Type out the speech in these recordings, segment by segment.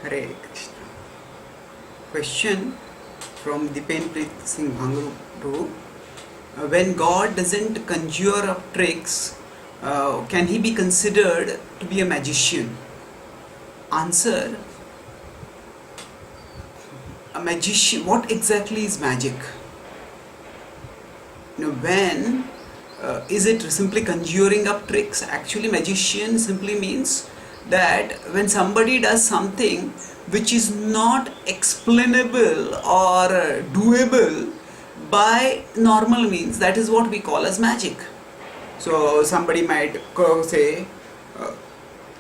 Hare Krishna. Question from Dipenpreet Singh Bhangaru. When God doesn't conjure up tricks, can he be considered to be a magician? Answer: a magician. What exactly is magic? When is it simply conjuring up tricks? Actually, magician simply means that when somebody does something which is not explainable or doable by normal means, that is what we call as magic. So somebody might say,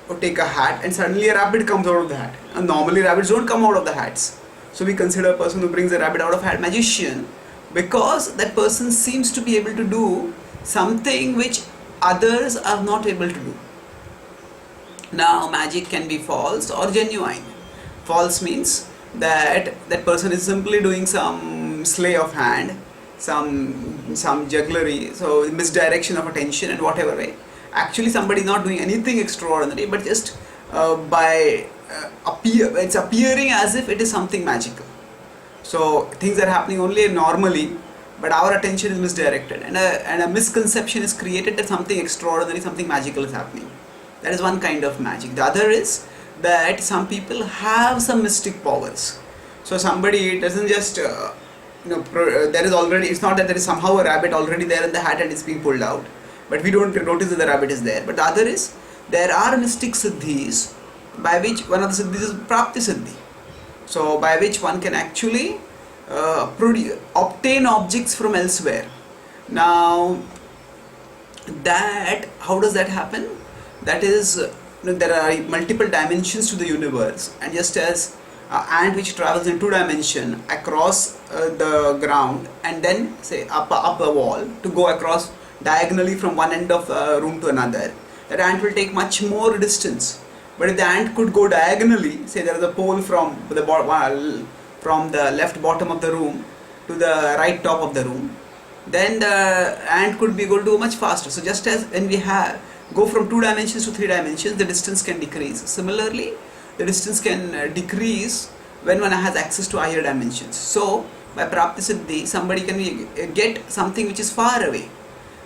or take a hat, and suddenly a rabbit comes out of the hat. And normally rabbits don't come out of the hats. So we consider a person who brings a rabbit out of hat magician, because that person seems to be able to do something which others are not able to do. Now, magic can be false or genuine. False means that that person is simply doing some slay of hand, some jugglery, so misdirection of attention in whatever way. Actually, somebody is not doing anything extraordinary, but just it's appearing as if it is something magical. So things are happening only normally, but our attention is misdirected, and a misconception is created that something extraordinary, something magical is happening. That is one kind of magic. The other is that some people have some mystic powers. So somebody doesn't just there is already, it's not that there is somehow a rabbit already there in the hat and it's being pulled out, but we don't notice that the rabbit is there. But the other is, there are mystic siddhis, by which one of the siddhis is prapti siddhi. So by which one can actually obtain objects from elsewhere. Now, that, how does that happen? That is, there are multiple dimensions to the universe, and just as an ant which travels in 2 dimension across the ground and then say up a wall to go across diagonally from one end of the room to another, that ant will take much more distance. But if the ant could go diagonally, say there is a pole from the left bottom of the room to the right top of the room, then the ant could be able to go much faster. So just as when we go from 2 dimensions to 3 dimensions, the distance can decrease. Similarly, the distance can decrease when one has access to higher dimensions. So by Prapti Siddhi, somebody can get something which is far away.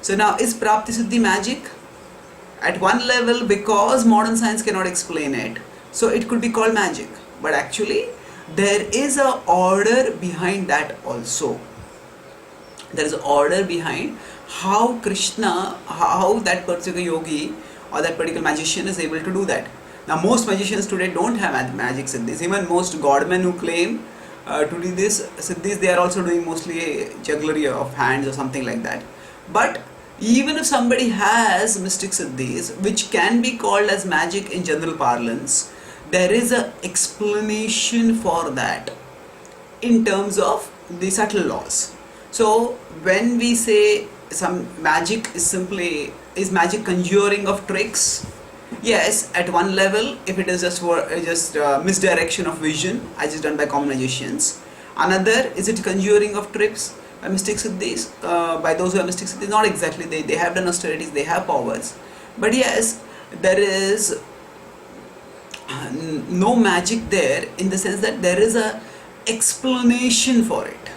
So now, is Prapti Siddhi magic? At one level, because modern science cannot explain it, so it could be called magic. But actually, there is an order behind that also. There is an order behind how that particular yogi or that particular magician is able to do that. Now, most magicians today don't have magic siddhis. Even most godmen who claim to do this siddhis, they are also doing mostly jugglery of hands or something like that. But even if somebody has mystic siddhis, which can be called as magic in general parlance, there is an explanation for that in terms of the subtle laws. So when we say some magic is magic conjuring of tricks, yes, at one level, if it is just misdirection of vision, as is done by common magicians. Another, is it conjuring of tricks by mystic siddhis, by those who have mystic siddhis? Not exactly. They have done austerities, they have powers, but yes, there is no magic there, in the sense that there is a explanation for it.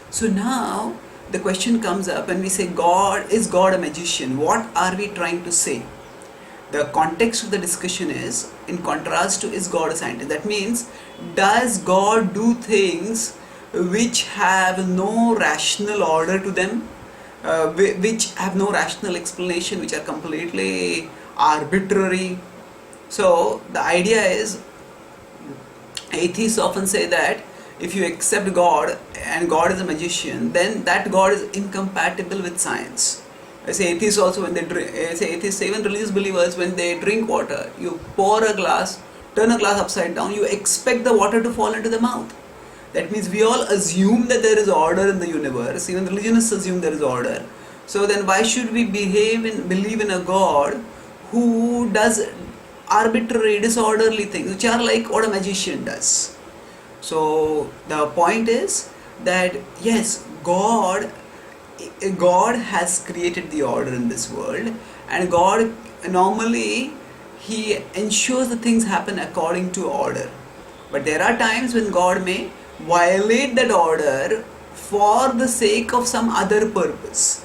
So now the question comes up, when we say is God a magician? What are we trying to say? The context of the discussion is in contrast to, is God a scientist? That means, does God do things which have no rational order to them, which have no rational explanation, which are completely arbitrary? So the idea is, atheists often say that if you accept God and God is a magician, then that God is incompatible with science. I say atheists also, when they drink, atheists, even religious believers, when they drink water, you pour a glass, turn a glass upside down, you expect the water to fall into the mouth. That means we all assume that there is order in the universe. Even religionists assume there is order. So then why should we believe in a God who does arbitrary, disorderly things, which are like what a magician does? So the point is that yes, God has created the order in this world, and God normally, He ensures that things happen according to order. But there are times when God may violate that order for the sake of some other purpose.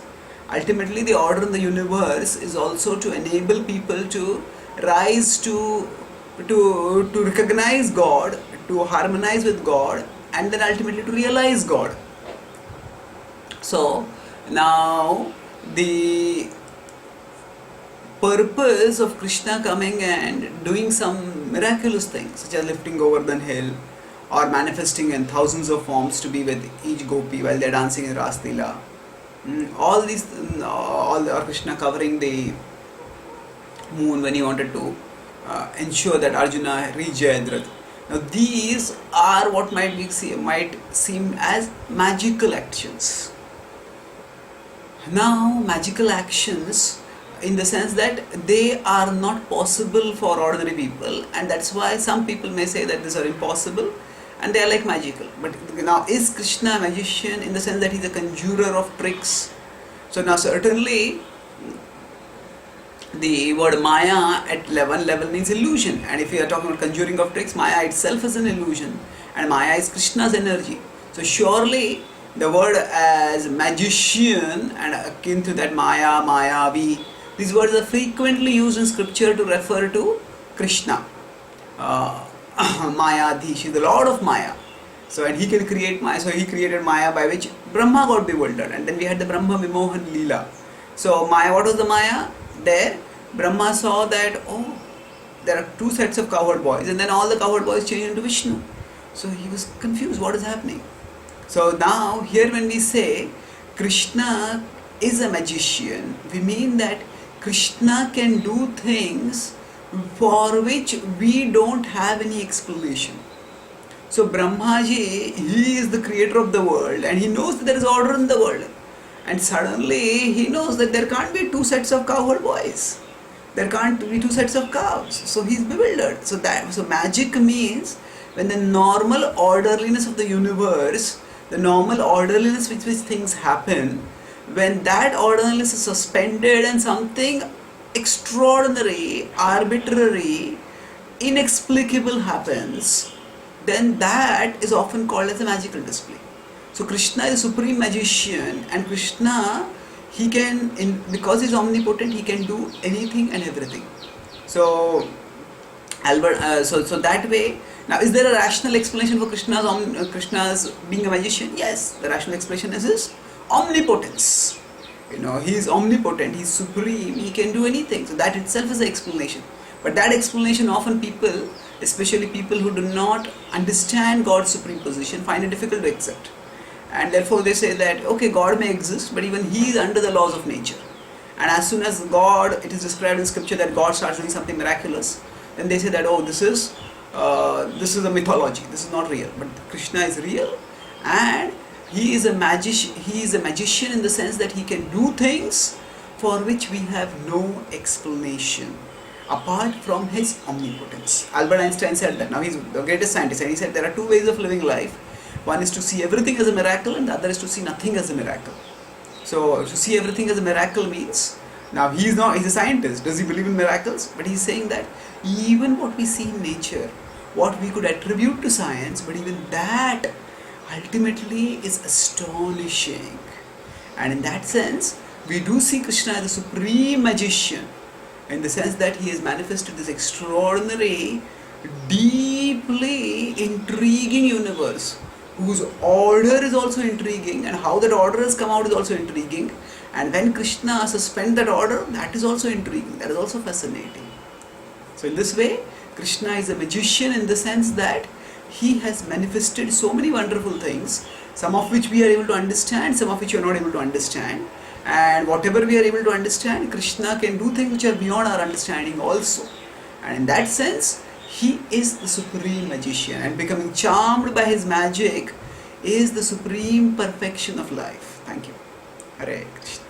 Ultimately, the order in the universe is also to enable people to rise to recognize God, to harmonize with God, and then ultimately to realize God. So now the purpose of Krishna coming and doing some miraculous things, such as lifting Govardhan hill or manifesting in thousands of forms to be with each gopi while they're dancing in Ras Leela. All these, or Krishna covering the moon when he wanted to ensure that Arjuna reached Jayadratha. Now these are what might seem as magical actions. Now magical actions, in the sense that they are not possible for ordinary people, and that's why some people may say that these are impossible and they are like magical. But now, is Krishna a magician in the sense that he's a conjurer of tricks? So now certainly the word Maya at one level means illusion, and if we are talking about conjuring of tricks, Maya itself is an illusion, and Maya is Krishna's energy. So surely the word as magician and akin to that Maya, Mayavi, these words are frequently used in scripture to refer to Krishna. Mayadhish is the Lord of Maya. So, and he can create Maya. So he created Maya, by which Brahma got bewildered, and then we had the Brahma Vimohan Leela. So Maya, what was the Maya? There Brahma saw that, oh, there are two sets of cowherd boys, and then all the cowherd boys changed into Vishnu. So he was confused, what is happening? So now here when we say Krishna is a magician, we mean that Krishna can do things for which we don't have any explanation. So Brahmaji, he is the creator of the world, and he knows that there is order in the world. And suddenly he knows that there can't be two sets of cowherd boys. There can't be two sets of cows. So he's bewildered. So magic means when the normal orderliness of the universe, the normal orderliness with which things happen, when that orderliness is suspended and something extraordinary, arbitrary, inexplicable happens, then that is often called as a magical display. So Krishna is a supreme magician, and Krishna, he can, because he is omnipotent, he can do anything and everything. So so that way, now is there a rational explanation for Krishna's being a magician? Yes, the rational explanation is his omnipotence. He is omnipotent, he is supreme, he can do anything. So that itself is an explanation. But that explanation often people, especially people who do not understand God's supreme position, find it difficult to accept. And therefore they say that, okay, God may exist, but even he is under the laws of nature. And as soon as God, it is described in scripture that God starts doing something miraculous, then they say that, oh, this is a mythology, this is not real. But Krishna is real, and he is a magician in the sense that he can do things for which we have no explanation apart from his omnipotence. Albert Einstein said that. Now he is the greatest scientist, and he said there are two ways of living life. One is to see everything as a miracle, and the other is to see nothing as a miracle. So to see everything as a miracle means, now he's a scientist, does he believe in miracles? But he's saying that even what we see in nature, what we could attribute to science, but even that ultimately is astonishing. And in that sense, we do see Krishna as a supreme magician, in the sense that he has manifested this extraordinary, deeply intriguing universe, whose order is also intriguing, and how that order has come out is also intriguing. And when Krishna suspends that order, that is also intriguing, that is also fascinating. So in this way, Krishna is a magician in the sense that he has manifested so many wonderful things, some of which we are able to understand, some of which we are not able to understand. And whatever we are able to understand, Krishna can do things which are beyond our understanding also. And in that sense, he is the supreme magician, and becoming charmed by his magic is the supreme perfection of life. Thank you. Hare Krishna.